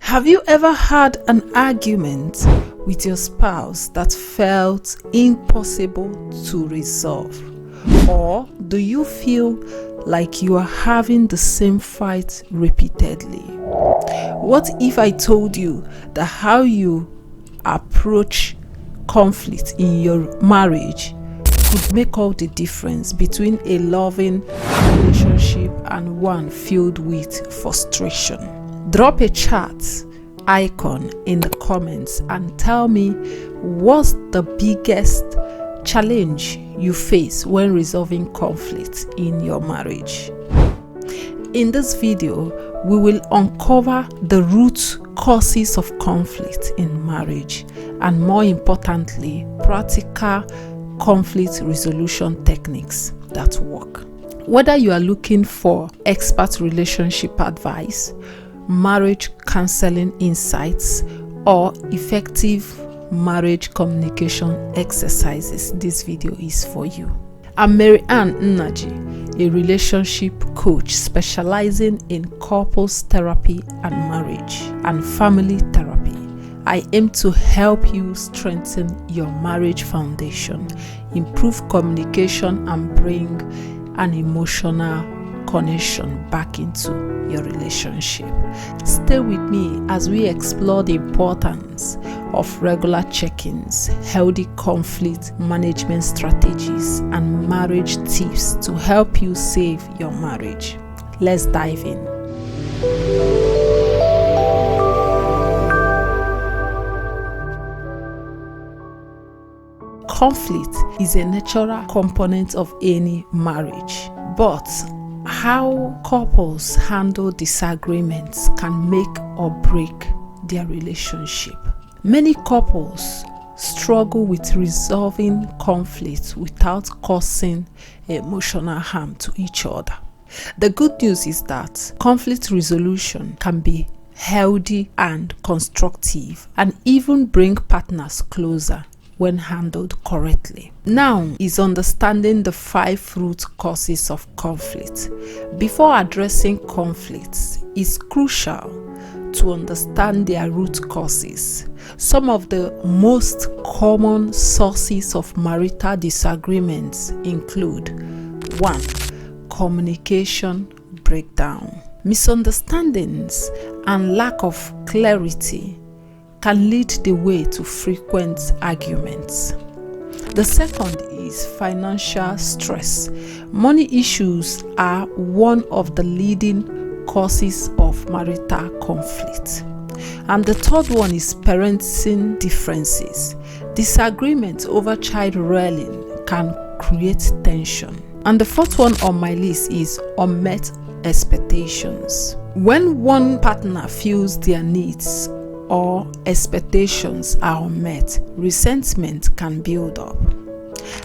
Have you ever had an argument with your spouse that felt impossible to resolve? Or do you feel like you are having the same fight repeatedly? What if I told you that how you approach conflict in your marriage could make all the difference between a loving relationship and one filled with frustration? Drop a chat icon in the comments and tell me what's the biggest challenge you face when resolving conflict in your marriage. In this video, we will uncover the root causes of conflict in marriage and, more importantly, practical conflict resolution techniques that work. Whether you are looking for expert relationship advice, marriage counseling insights, or effective marriage communication exercises, this video is for you. I'm Maryann Nnaji, a relationship coach specializing in couples therapy and marriage and family therapy. I aim to help you strengthen your marriage foundation, improve communication, and bring an emotional connection back into your relationship. Stay with me as we explore the importance of regular check-ins, healthy conflict management strategies, and marriage tips to help you save your marriage. Let's dive in. Conflict is a natural component of any marriage, but how couples handle disagreements can make or break their relationship. Many couples struggle with resolving conflicts without causing emotional harm to each other. The good news is that conflict resolution can be healthy and constructive and even bring partners closer when handled correctly. Now is understanding the 5 root causes of conflict. Before addressing conflicts, it's crucial to understand their root causes. Some of the most common sources of marital disagreements include 1. Communication breakdown. Misunderstandings and lack of clarity can lead the way to frequent arguments. The second is financial stress. Money issues are one of the leading causes of marital conflict. And the third one is parenting differences. Disagreement over child rearing can create tension. And the fourth one on my list is unmet expectations. When one partner feels their needs or expectations are unmet, resentment can build up.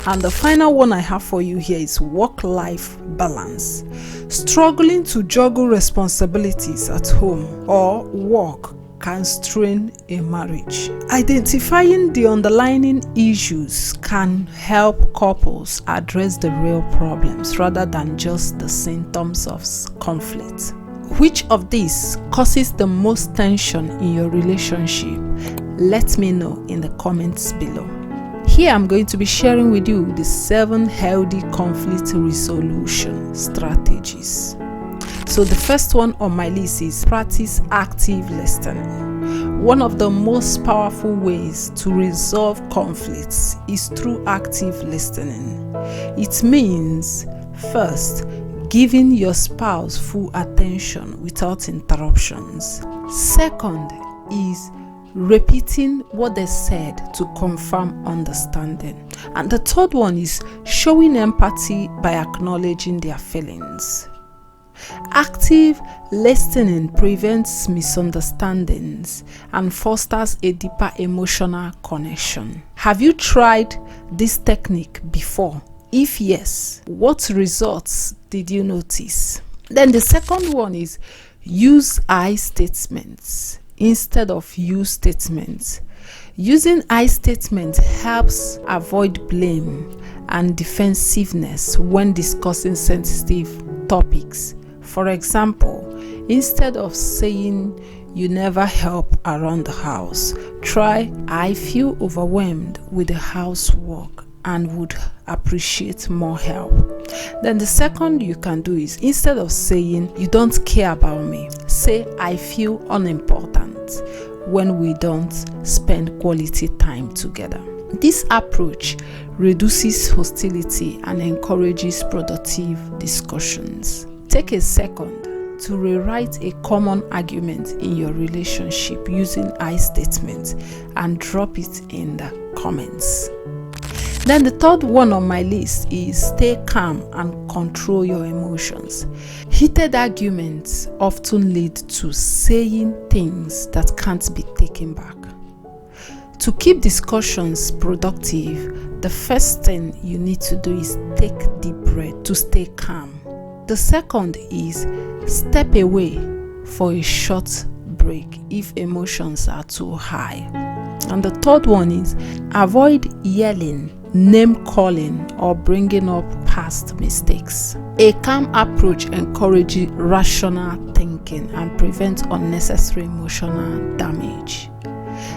And the final one I have for you here is work-life balance. Struggling to juggle responsibilities at home or work can strain a marriage. Identifying the underlying issues can help couples address the real problems rather than just the symptoms of conflict. Which of these causes the most tension in your relationship? Let me know in the comments below. Here I'm going to be sharing with you the 7 healthy conflict resolution strategies. So the first one on my list is practice active listening. One of the most powerful ways to resolve conflicts is through active listening. It means, first, giving your spouse full attention without interruptions. Second is repeating what they said to confirm understanding. And the third one is showing empathy by acknowledging their feelings. Active listening prevents misunderstandings and fosters a deeper emotional connection. Have you tried this technique before? If yes, what results did you notice? Then the second one is use I statements instead of you statements. Using I statements helps avoid blame and defensiveness when discussing sensitive topics. For example, instead of saying you never help around the house, try I feel overwhelmed with the housework and would appreciate more help. Then the second you can do is, instead of saying you don't care about me, say I feel unimportant when we don't spend quality time together. This approach reduces hostility and encourages productive discussions. Take a second to rewrite a common argument in your relationship using I statements and drop it in the comments. Then the third one on my list is stay calm and control your emotions. Heated arguments often lead to saying things that can't be taken back. To keep discussions productive, the first thing you need to do is take deep breath to stay calm. The second is step away for a short break if emotions are too high. And the third one is avoid yelling, name calling, or bringing up past mistakes. A calm approach encourages rational thinking and prevents unnecessary emotional damage.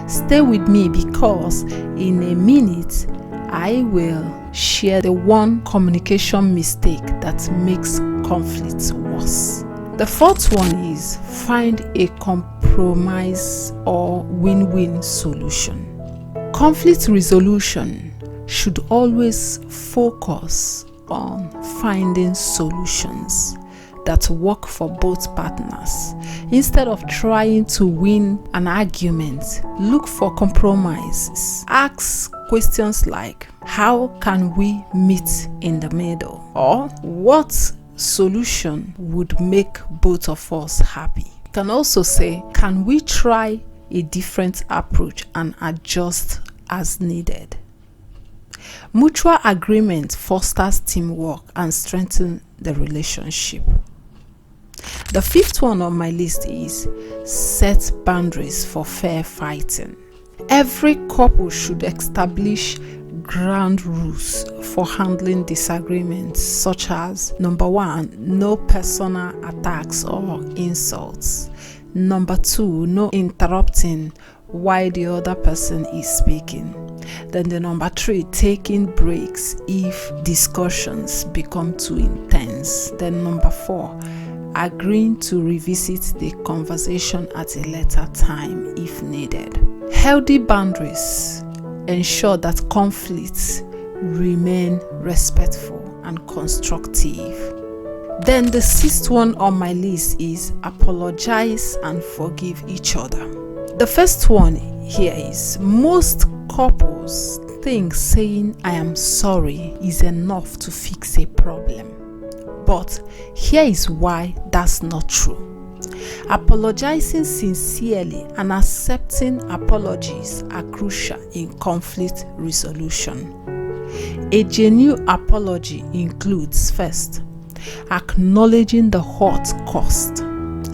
Stay with me because in a minute I will share the one communication mistake that makes conflicts worse. The fourth one is find a compromise or win-win solution. Conflict resolution should always focus on finding solutions that work for both partners. Instead of trying to win an argument, look for compromises. Ask questions like, how can we meet in the middle? Or what solution would make both of us happy? You can also say, can we try a different approach and adjust as needed? Mutual agreement fosters teamwork and strengthens the relationship. The fifth one on my list is set boundaries for fair fighting. Every couple should establish ground rules for handling disagreements, such as number 1, no personal attacks or insults. Number 2, no interrupting while the other person is speaking. Then the number 3, taking breaks if discussions become too intense. Then number 4, agreeing to revisit the conversation at a later time if needed. Healthy boundaries ensure that conflicts remain respectful and constructive. Then the sixth one on my list is apologize and forgive each other. The first one here is most couples think saying I am sorry is enough to fix a problem. But here is why that's not true. Apologizing sincerely and accepting apologies are crucial in conflict resolution. A genuine apology includes, first, acknowledging the hurt caused.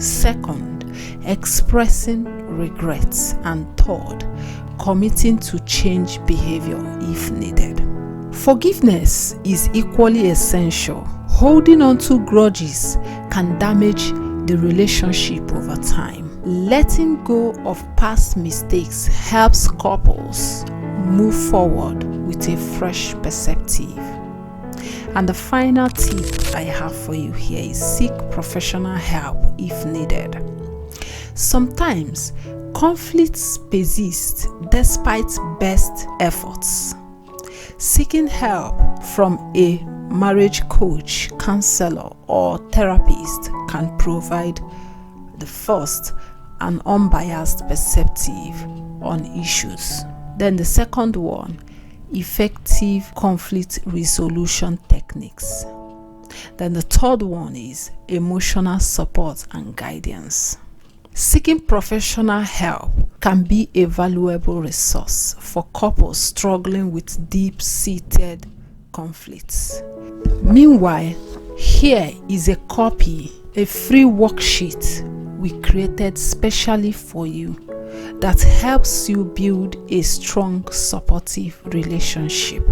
Second, expressing regrets. And third, committing to change behavior if needed. Forgiveness is equally essential. Holding on to grudges can damage the relationship over time. Letting go of past mistakes helps couples move forward with a fresh perspective. And the final tip I have for you here is seek professional help if needed. Sometimes conflicts persist despite best efforts. Seeking help from a marriage coach, counselor, or therapist can provide the first and unbiased perspective on issues. Then the second one, effective conflict resolution techniques. Then the third one is emotional support and guidance. Seeking professional help can be a valuable resource for couples struggling with deep-seated conflicts. Meanwhile, here is a copy, a free worksheet we created specially for you that helps you build a strong, supportive relationship.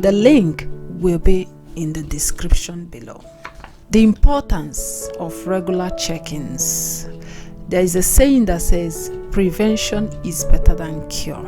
The link will be in the description below. The importance of regular check-ins. There is a saying that says, prevention is better than cure.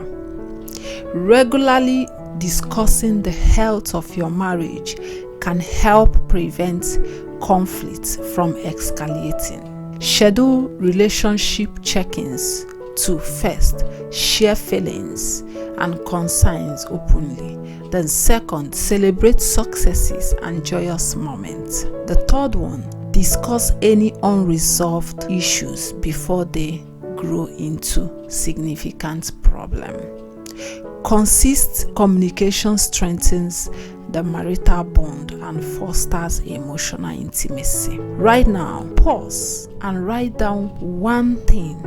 Regularly discussing the health of your marriage can help prevent conflict from escalating. Schedule relationship check-ins to first share feelings and concerns openly. Then second, celebrate successes and joyous moments. The third one, discuss any unresolved issues before they grow into significant problem. Consistent communication strengthens the marital bond and fosters emotional intimacy. Right now, pause and write down one thing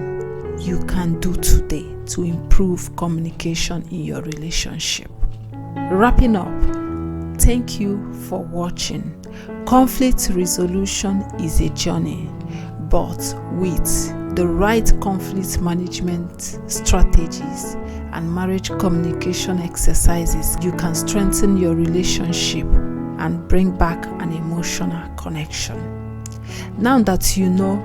you can do today to improve communication in your relationship. Wrapping up, thank you for watching. Conflict resolution is a journey, but with the right conflict management strategies and marriage communication exercises, you can strengthen your relationship and bring back an emotional connection. Now that you know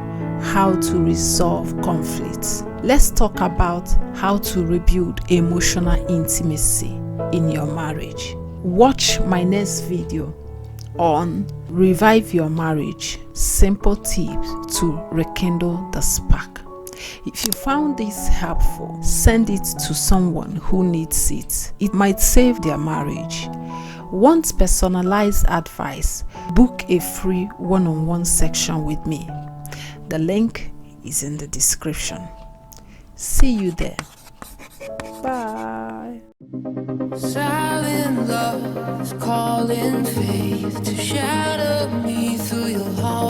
how to resolve conflicts, let's talk about how to rebuild emotional intimacy in your marriage. Watch my next video on Revive Your Marriage, simple tips to rekindle the spark. If you found this helpful, send it to someone who needs it. It might save their marriage. Want personalized advice? Book a free one-on-one section with me. The link is in the description. See you there. Bye. Silent love is calling faith to shadow me through your heart.